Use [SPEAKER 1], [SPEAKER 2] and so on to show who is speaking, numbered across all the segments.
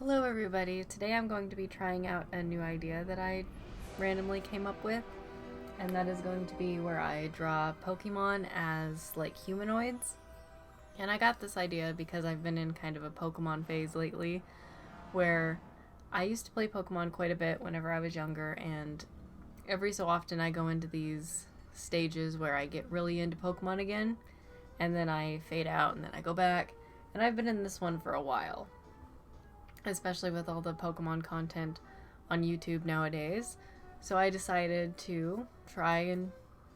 [SPEAKER 1] Hello everybody, today I'm going to be trying out a new idea that I randomly came up with, and that is going to be where I draw Pokemon as like humanoids. And I got this idea because I've been in kind of a Pokemon phase lately where I used to play Pokemon quite a bit whenever I was younger, and every so often I go into these stages where I get really into Pokemon again, and then I fade out and then I go back, and I've been in this one for a while. Especially with all the Pokemon content on YouTube nowadays. So I decided to try and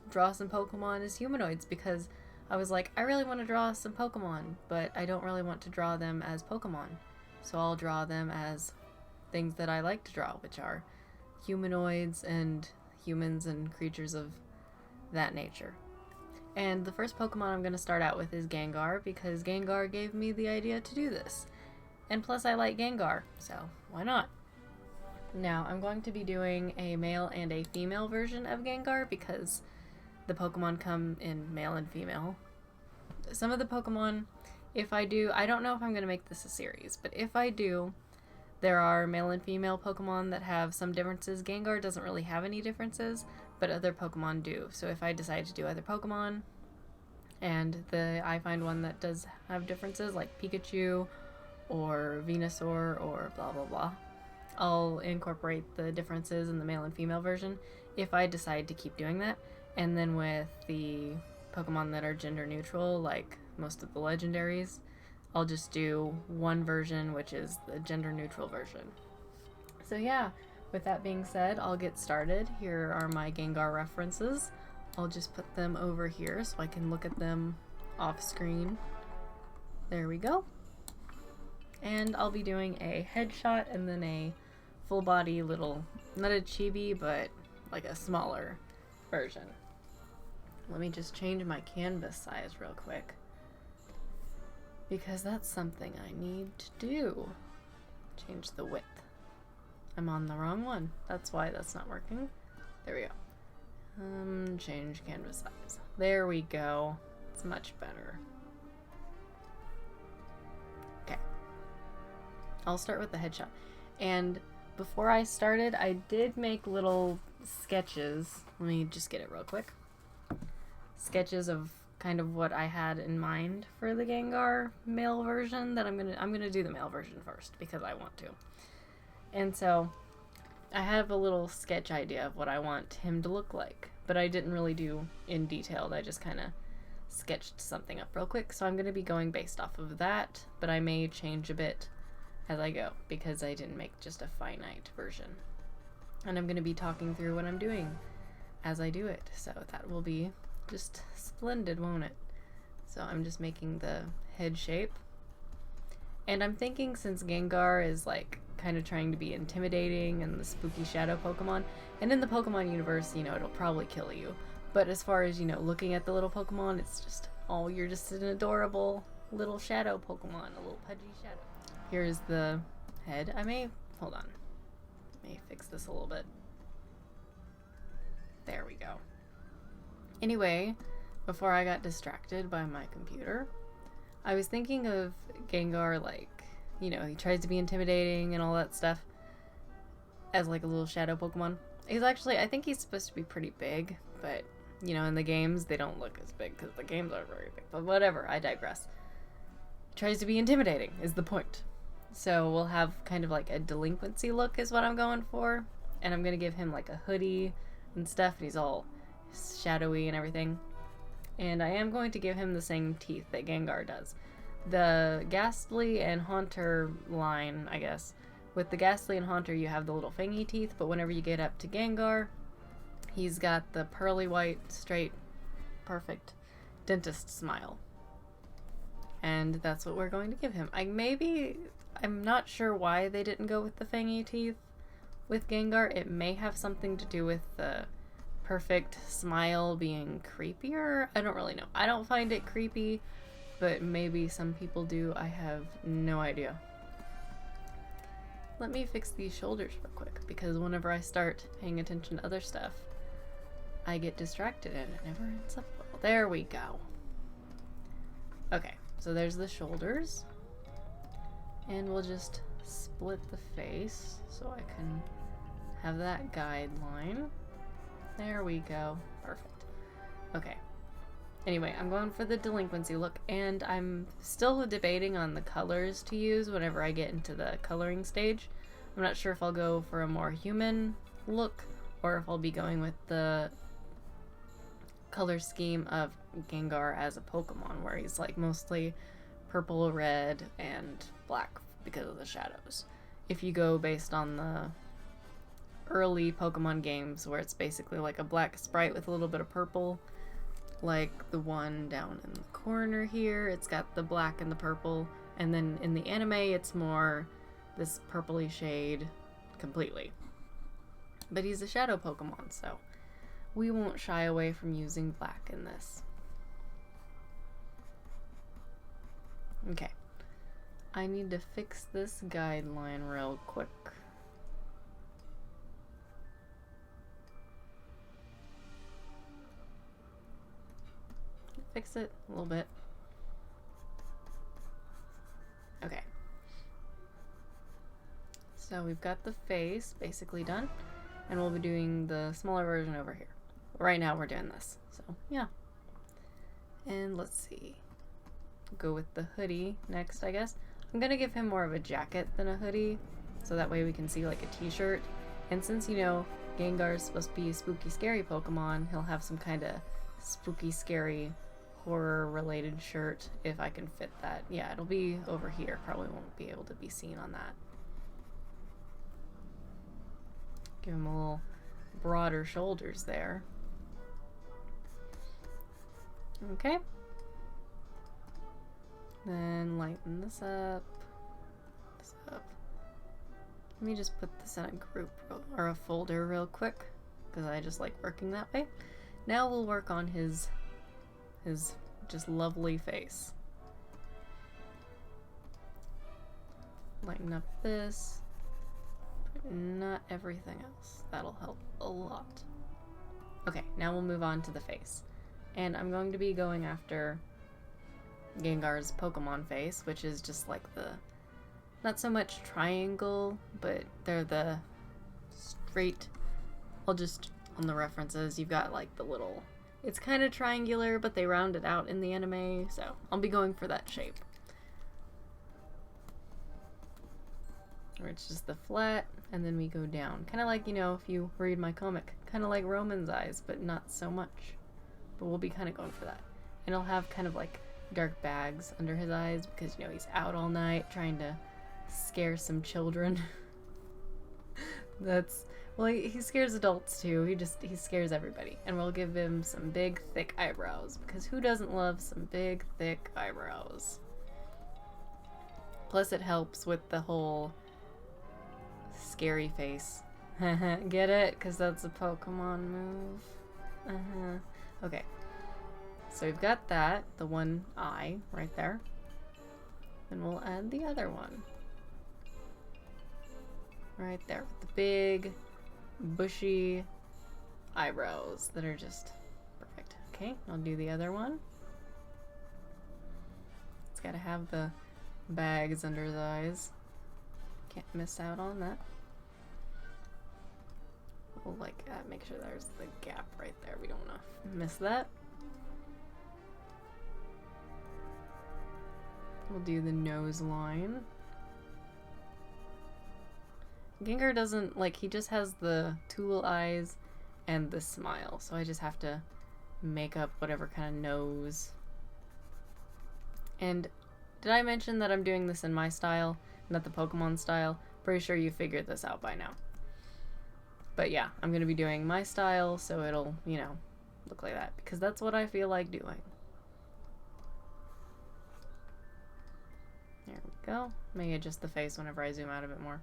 [SPEAKER 1] draw some Pokemon as humanoids because I was like, I really want to draw some Pokemon, but I don't really want to draw them as Pokemon. So I'll draw them as things that I like to draw, which are humanoids and humans and creatures of that nature. And the first Pokemon I'm going to start out with is Gengar, because Gengar gave me the idea to do this. And plus I like Gengar, so why not? Now, I'm going to be doing a male and a female version of Gengar because the Pokemon come in male and female. Some of the Pokemon, if I do, I don't know if I'm going to make this a series, but if I do, there are male and female Pokemon that have some differences. Gengar doesn't really have any differences, but other Pokemon do. So if I decide to do other Pokemon, and I find one that does have differences, like Pikachu, or Venusaur, or blah blah blah, I'll incorporate the differences in the male and female version if I decide to keep doing that. And then with the Pokemon that are gender neutral, like most of the legendaries, I'll just do one version, which is the gender neutral version. So yeah, with that being said, I'll get started. Here are my Gengar references. I'll just put them over here so I can look at them off screen. There we go. And I'll be doing a headshot and then a full body little, not a chibi, but like a smaller version. Let me just change my canvas size real quick, because that's something I need to do. Change the width. I'm on the wrong one. That's why that's not working. There we go. Change canvas size. There we go. It's much better. I'll start with the headshot. And before I started, I did make little sketches. Let me just get it real quick. Sketches of kind of what I had in mind for the Gengar male version. That I'm gonna do the male version first because I want to. And so I have a little sketch idea of what I want him to look like, but I didn't really do in detail. I just kind of sketched something up real quick. So I'm gonna be going based off of that, but I may change a bit as I go because I didn't make just a finite version. And I'm going to be talking through what I'm doing as I do it, so that will be just splendid, won't it? So I'm just making the head shape, and I'm thinking, since Gengar is like kind of trying to be intimidating and the spooky shadow Pokemon, and in the Pokemon universe, you know, it'll probably kill you, but as far as, you know, looking at the little Pokemon, it's just, oh, you're just an adorable little shadow Pokemon, a little pudgy shadow. Here's the head. Hold on. Let me fix this a little bit. There we go. Anyway, before I got distracted by my computer, I was thinking of Gengar, like, you know, he tries to be intimidating and all that stuff as like a little shadow Pokemon. He's actually, I think he's supposed to be pretty big, but, you know, in the games, they don't look as big because the games are very big. But whatever, I digress. Tries to be intimidating is the point. So we'll have kind of like a delinquency look is what I'm going for. And I'm going to give him like a hoodie and stuff. And he's all shadowy and everything. And I am going to give him the same teeth that Gengar does. The Ghastly and Haunter line, I guess. With the Ghastly and Haunter, you have the little fangy teeth. But whenever you get up to Gengar, he's got the pearly white, straight, perfect dentist smile. And that's what we're going to give him. I'm not sure why they didn't go with the fangy teeth with Gengar. It may have something to do with the perfect smile being creepier. I don't really know. I don't find it creepy, but maybe some people do. I have no idea. Let me fix these shoulders real quick, because whenever I start paying attention to other stuff, I get distracted and it never ends up well. There we go. Okay. So there's the shoulders, and we'll just split the face so I can have that guideline. There we go. Perfect. Okay. Anyway, I'm going for the delinquency look, and I'm still debating on the colors to use whenever I get into the coloring stage. I'm not sure if I'll go for a more human look or if I'll be going with the color scheme of Gengar as a Pokemon, where he's like mostly purple, red, and black because of the shadows. If you go based on the early Pokemon games where it's basically like a black sprite with a little bit of purple, like the one down in the corner here, it's got the black and the purple, and then in the anime it's more this purpley shade completely. But he's a shadow Pokemon, so we won't shy away from using black in this. Okay. I need to fix this guideline real quick. Fix it a little bit. Okay. So we've got the face basically done, and we'll be doing the smaller version over here. Right now we're doing this, so yeah. And let's see. Go with the hoodie next, I guess. I'm gonna give him more of a jacket than a hoodie, so that way we can see like a t-shirt. And since, you know, Gengar's supposed to be a spooky, scary Pokemon, he'll have some kind of spooky, scary, horror-related shirt if I can fit that. Yeah, it'll be over here. Probably won't be able to be seen on that. Give him a little broader shoulders there. Okay. Then lighten this up. Let me just put this in a group or a folder real quick, because I just like working that way. Now we'll work on his just lovely face. Lighten up this, but not everything else. That'll help a lot. Okay, now we'll move on to the face. And I'm going to be going after Gengar's Pokemon face, which is just like the, not so much triangle, but they're the straight, I'll just, on the references, you've got like the little, it's kind of triangular, but they round it out in the anime, so I'll be going for that shape. Where it's just the flat, and then we go down. Kind of like, you know, if you read my comic, kind of like Roman's eyes, but not so much. But we'll be kind of going for that. And he'll have kind of like dark bags under his eyes because, you know, he's out all night trying to scare some children. That's, well, he scares adults too. He scares everybody. And we'll give him some big, thick eyebrows, because who doesn't love some big, thick eyebrows? Plus it helps with the whole scary face. Get it? Because that's a Pokemon move. Okay. So we've got that, the one eye right there. And we'll add the other one. Right there with the big, bushy eyebrows that are just perfect. Okay, I'll do the other one. It's gotta have the bags under his eyes. Can't miss out on that. We'll like make sure there's the gap right there. We don't want to miss that. We'll do the nose line. Gengar doesn't, like, he just has the tool eyes and the smile, so I just have to make up whatever kind of nose. And did I mention that I'm doing this in my style, not the Pokemon style? Pretty sure you figured this out by now. But yeah, I'm going to be doing my style, so it'll, you know, look like that, because that's what I feel like doing. There we go. May adjust the face whenever I zoom out a bit more.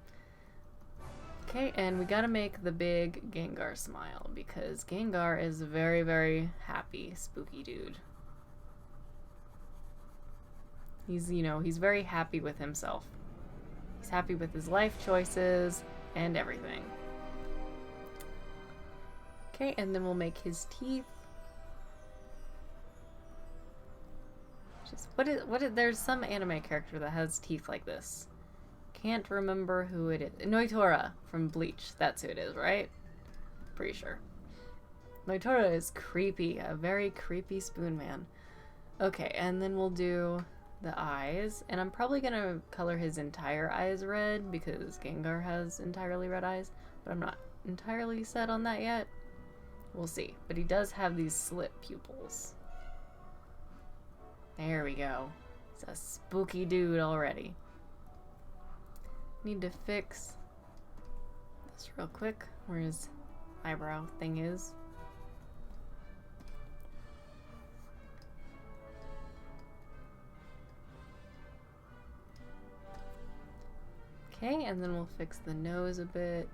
[SPEAKER 1] Okay, and we gotta make the big Gengar smile, because Gengar is a very, very happy, spooky dude. He's, you know, he's very happy with himself. He's happy with his life choices and everything. Okay, and then we'll make his teeth. Just, there's some anime character that has teeth like this. can't remember who it is. Noitora from Bleach. That's who it is, right? Pretty sure. Noitora is creepy. A very creepy spoon man. Okay, and then we'll do the eyes. And I'm probably going to color his entire eyes red because Gengar has entirely red eyes. But I'm not entirely set on that yet. We'll see. But he does have these slit pupils. There we go. He's a spooky dude already. Need to fix this real quick. Where his eyebrow thing is. Okay, and then we'll fix the nose a bit.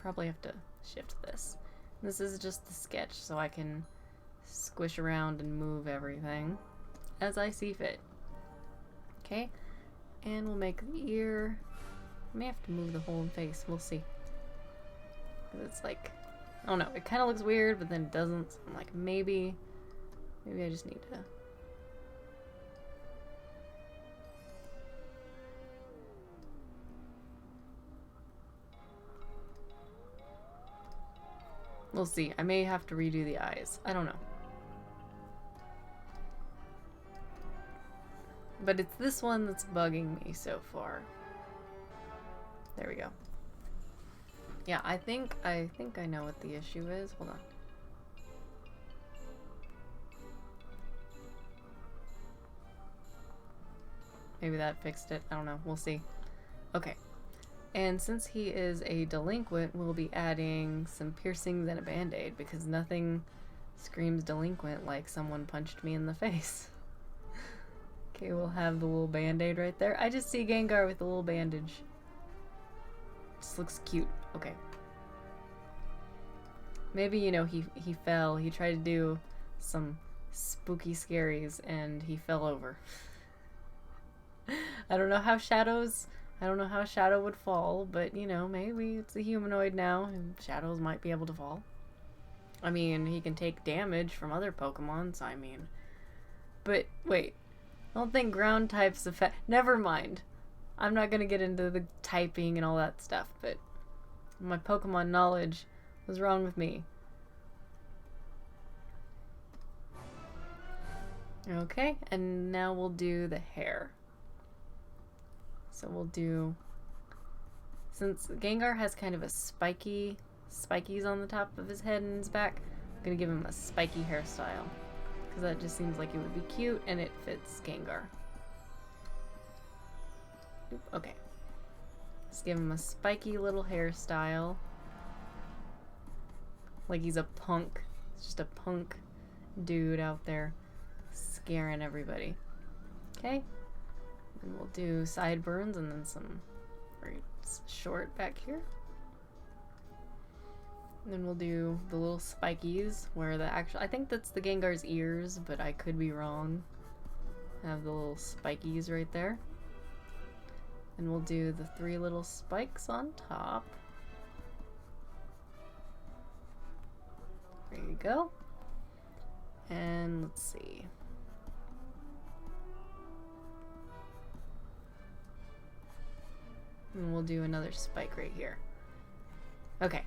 [SPEAKER 1] Probably have to shift this. This is just the sketch, so I can squish around and move everything as I see fit. Okay, and we'll make the ear. I may have to move the whole face. We'll see. It's like, I don't know. It kind of looks weird, but then it doesn't. So I'm like, maybe I just need to. We'll see. I may have to redo the eyes. I don't know. But it's this one that's bugging me so far. There we go. Yeah, I think I know what the issue is. Hold on. Maybe that fixed it. I don't know. We'll see. Okay. And since he is a delinquent, we'll be adding some piercings and a band-aid because nothing screams delinquent like someone punched me in the face. Okay, we'll have the little band-aid right there. I just see Gengar with a little bandage. Just looks cute. Okay. Maybe, you know, he fell. He tried to do some spooky scaries and he fell over. I don't know how Shadow would fall, but, you know, maybe it's a humanoid now, and Shadows might be able to fall. I mean, he can take damage from other Pokemon, so I mean... But, wait. I don't think ground types affect... Never mind. I'm not gonna get into the typing and all that stuff, but... My Pokemon knowledge was wrong with me. Okay, and now we'll do the hair. So we'll do, since Gengar has kind of a spikies on the top of his head and his back, I'm gonna give him a spiky hairstyle because that just seems like it would be cute and it fits Gengar. Okay, let's give him a spiky little hairstyle, like he's a punk. It's just a punk dude out there scaring everybody. Okay. And we'll do sideburns and then some very short back here. And then we'll do the little spikies where the actual... I think that's the Gengar's ears, but I could be wrong. Have the little spikies right there. And we'll do the 3 little spikes on top. There you go. And let's see. And we'll do another spike right here. Okay.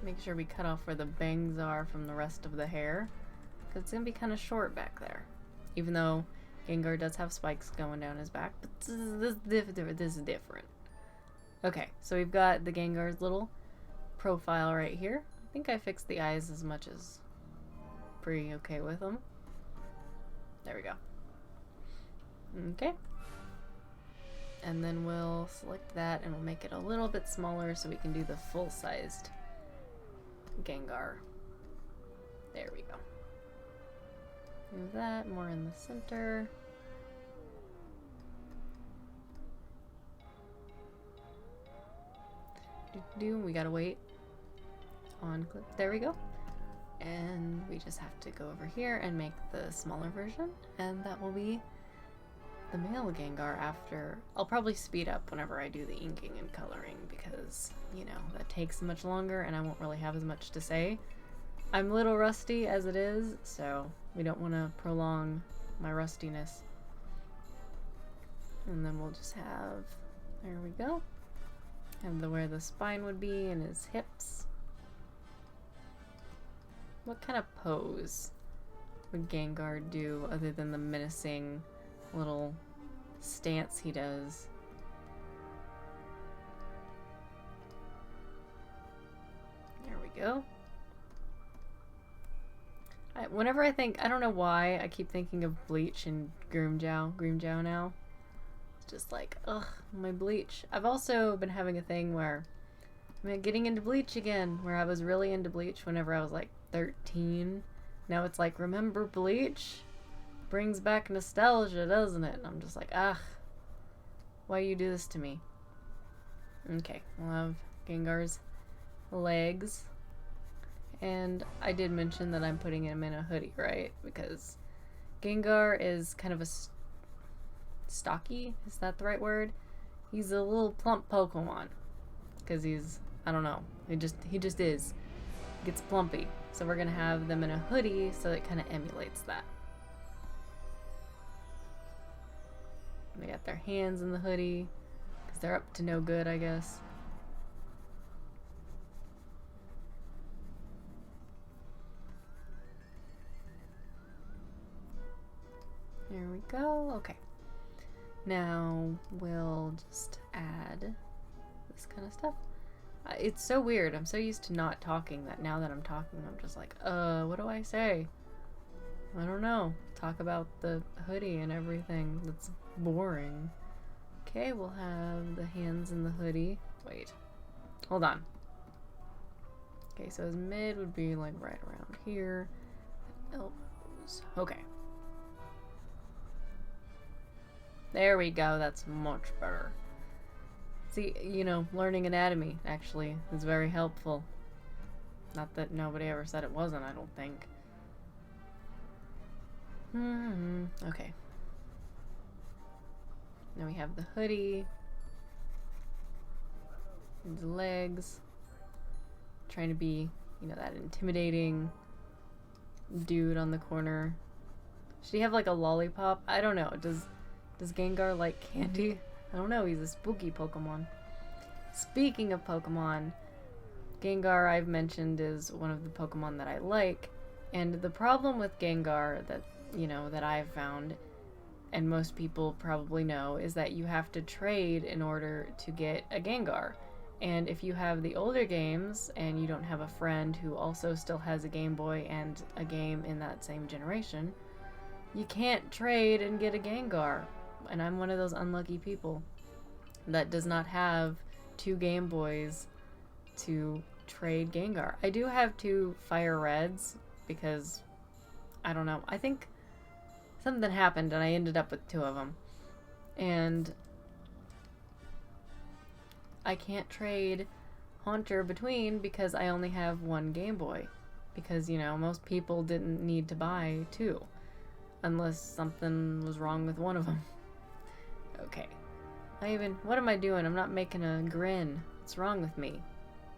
[SPEAKER 1] Make sure we cut off where the bangs are from the rest of the hair, because it's going to be kind of short back there. Even though Gengar does have spikes going down his back, but this is different. Okay, so we've got the Gengar's little profile right here. I think I fixed the eyes as much as pretty okay with them. There we go. Okay. And then we'll select that and we'll make it a little bit smaller so we can do the full-sized Gengar. There we go. Move that more in the center. We gotta wait on clip. There we go. And we just have to go over here and make the smaller version, and that will be the male Gengar after. I'll probably speed up whenever I do the inking and coloring because, you know, that takes much longer and I won't really have as much to say. I'm a little rusty as it is, so we don't want to prolong my rustiness. And then we'll just have, there we go. Have where the spine would be and his hips. What kind of pose would Gengar do other than the menacing little stance he does? There we go. Whenever I think, I don't know why, I keep thinking of Bleach and Grimmjow now. It's just like, ugh, my Bleach. I've also been having a thing where I'm getting into Bleach again, where I was really into Bleach whenever I was like 13. Now it's like, remember Bleach? Brings back nostalgia, doesn't it? And I'm just like, ah, why you do this to me? Okay, we'll have Gengar's legs. And I did mention that I'm putting him in a hoodie, right? Because Gengar is kind of a stocky, is that the right word? He's a little plump Pokemon. Because he's, I don't know, he just is. Gets plumpy. So we're going to have them in a hoodie so it kind of emulates that. They got their hands in the hoodie because they're up to no good, I guess. There we go. Okay. Now we'll just add this kind of stuff. It's so weird. I'm so used to not talking that now that I'm talking, I'm just like, what do I say? I don't know. Talk about the hoodie and everything. That's boring. Okay, we'll have the hands in the hoodie. Wait. Hold on. Okay, so his mid would be like right around here. Elbows. Okay. There we go. That's much better. See, you know, learning anatomy actually is very helpful. Not that nobody ever said it wasn't, I don't think. Okay. Now we have the hoodie. And the legs. Trying to be, you know, that intimidating dude on the corner. Should he have like a lollipop? I don't know. Does Gengar like candy? I don't know. He's a spooky Pokemon. Speaking of Pokemon, Gengar I've mentioned is one of the Pokemon that I like. And the problem with Gengar that, you know, that I've found, and most people probably know, is that you have to trade in order to get a Gengar. And if you have the older games and you don't have a friend who also still has a Game Boy and a game in that same generation, you can't trade and get a Gengar. And I'm one of those unlucky people that does not have 2 Game Boys to trade Gengar. I do have 2 Fire Reds because, I don't know, I think something happened and I ended up with 2 of them. And I can't trade Haunter between because I only have 1 Game Boy. Because, you know, most people didn't need to buy 2. Unless something was wrong with one of them. Okay. What am I doing? I'm not making a grin. What's wrong with me?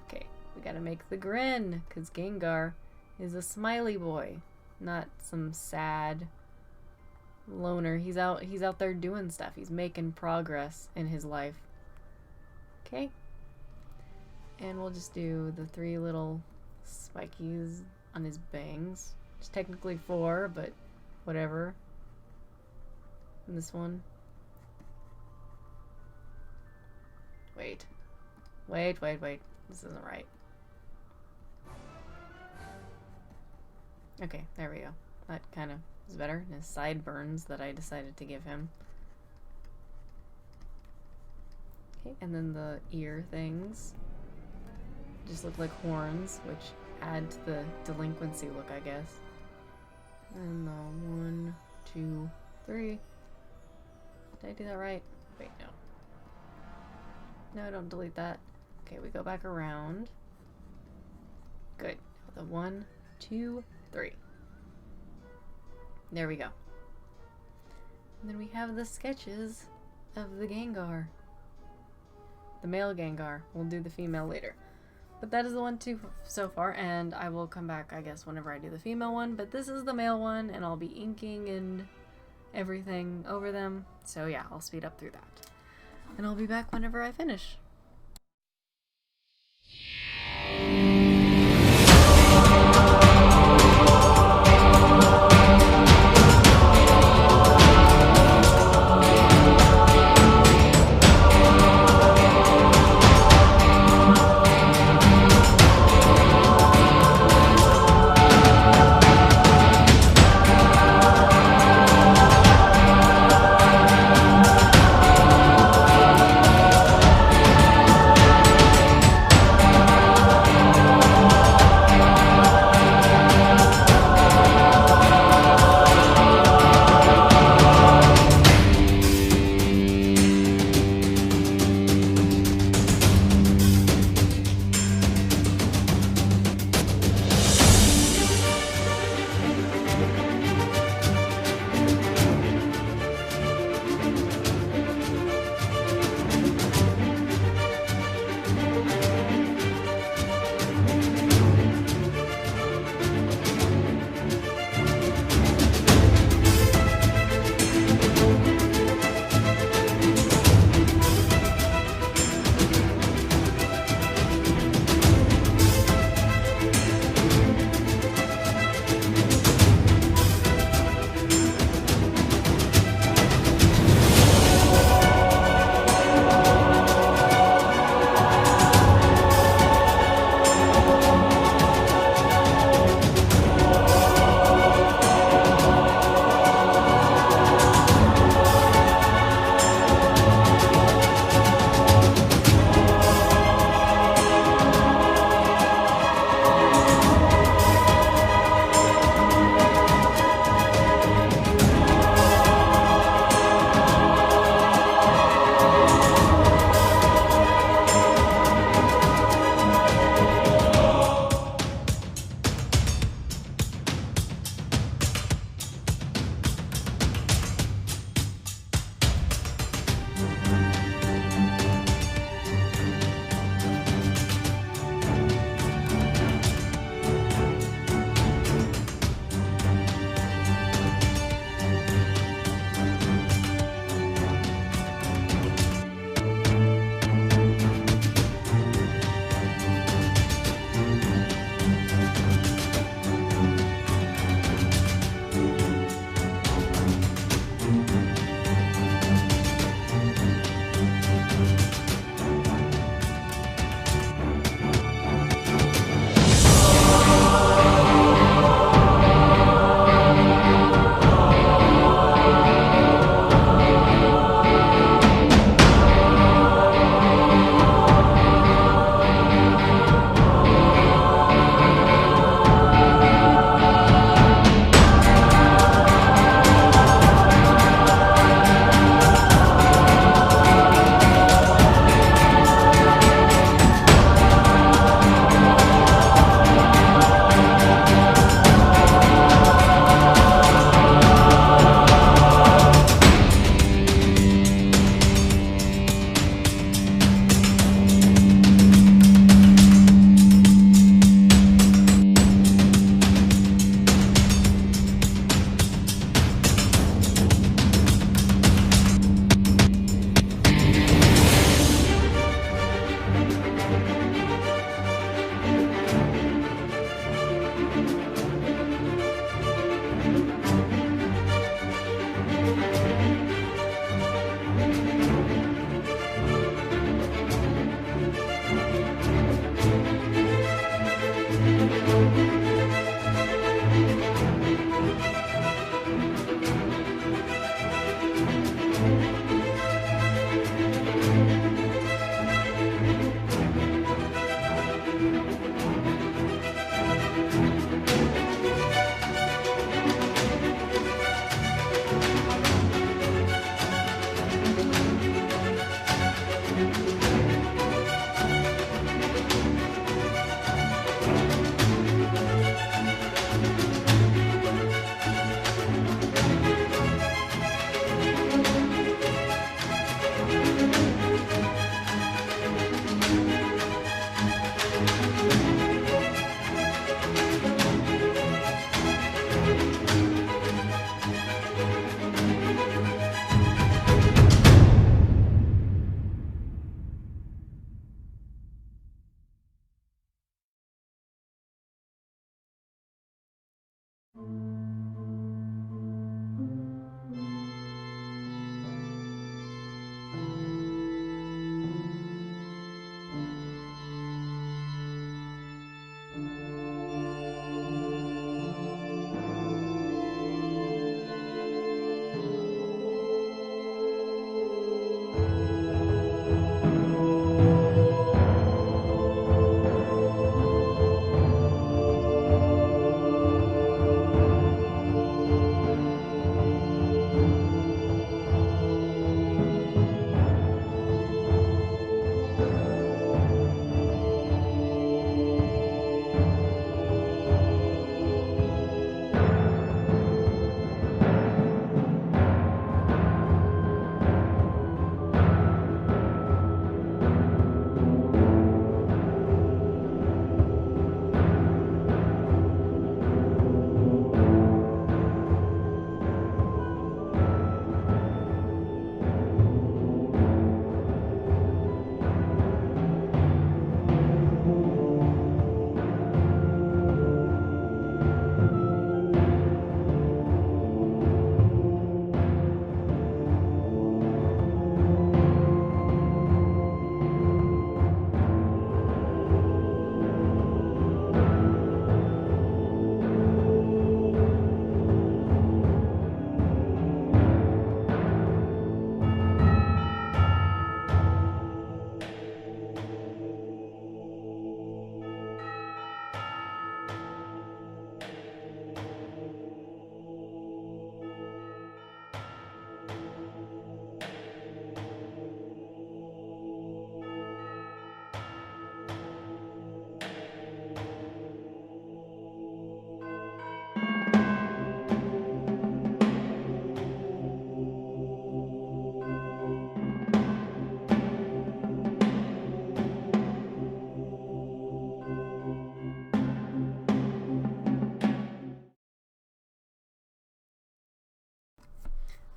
[SPEAKER 1] Okay, we gotta make the grin, because Gengar is a smiley boy, not some sad loner. He's out there doing stuff. He's making progress in his life. Okay. And we'll just do the 3 little spikies on his bangs. It's technically 4, but whatever. And this one. Wait. This isn't right. Okay, there we go. That kind of is better. And his sideburns that I decided to give him. Okay, and then the ear things just look like horns, which add to the delinquency look, I guess. And the 1, 2, 3. Did I do that right? Wait, no. No, don't delete that. Okay, we go back around. Good. The 1, 2, 3. There we go. And then we have the sketches of the Gengar. The male Gengar. We'll do the female later. But that is the one too so far, and I will come back, I guess, whenever I do the female one. But this is the male one, and I'll be inking and everything over them. So yeah, I'll speed up through that. And I'll be back whenever I finish.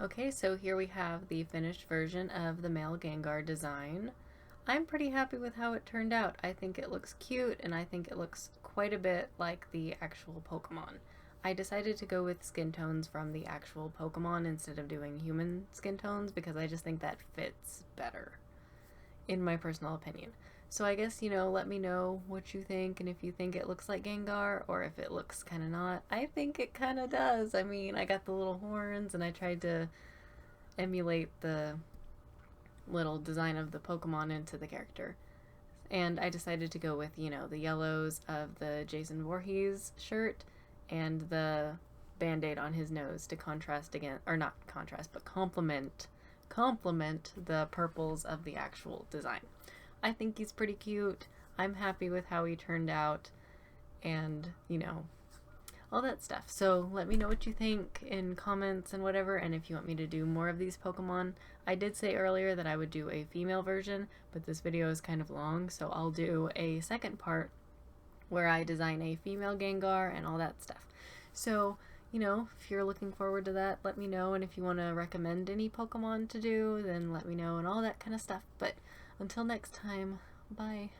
[SPEAKER 1] Okay, so here we have the finished version of the male Gengar design. I'm pretty happy with how it turned out. I think it looks cute, and I think it looks quite a bit like the actual Pokemon. I decided to go with skin tones from the actual Pokemon instead of doing human skin tones because I just think that fits better, in my personal opinion. So I guess, let me know what you think and if you think it looks like Gengar or if it looks kind of not. I think it kind of does. I mean, I got the little horns and I tried to emulate the little design of the Pokemon into the character. And I decided to go with, the yellows of the Jason Voorhees shirt and the band-aid on his nose to contrast again, or not contrast, but complement the purples of the actual design. I think he's pretty cute. I'm happy with how he turned out and, all that stuff. So let me know what you think in comments and whatever, and if you want me to do more of these Pokemon. I did say earlier that I would do a female version, but this video is kind of long, so I'll do a second part where I design a female Gengar and all that stuff. So, if you're looking forward to that, let me know, and if you want to recommend any Pokemon to do, then let me know and all that kind of stuff. But until next time, bye.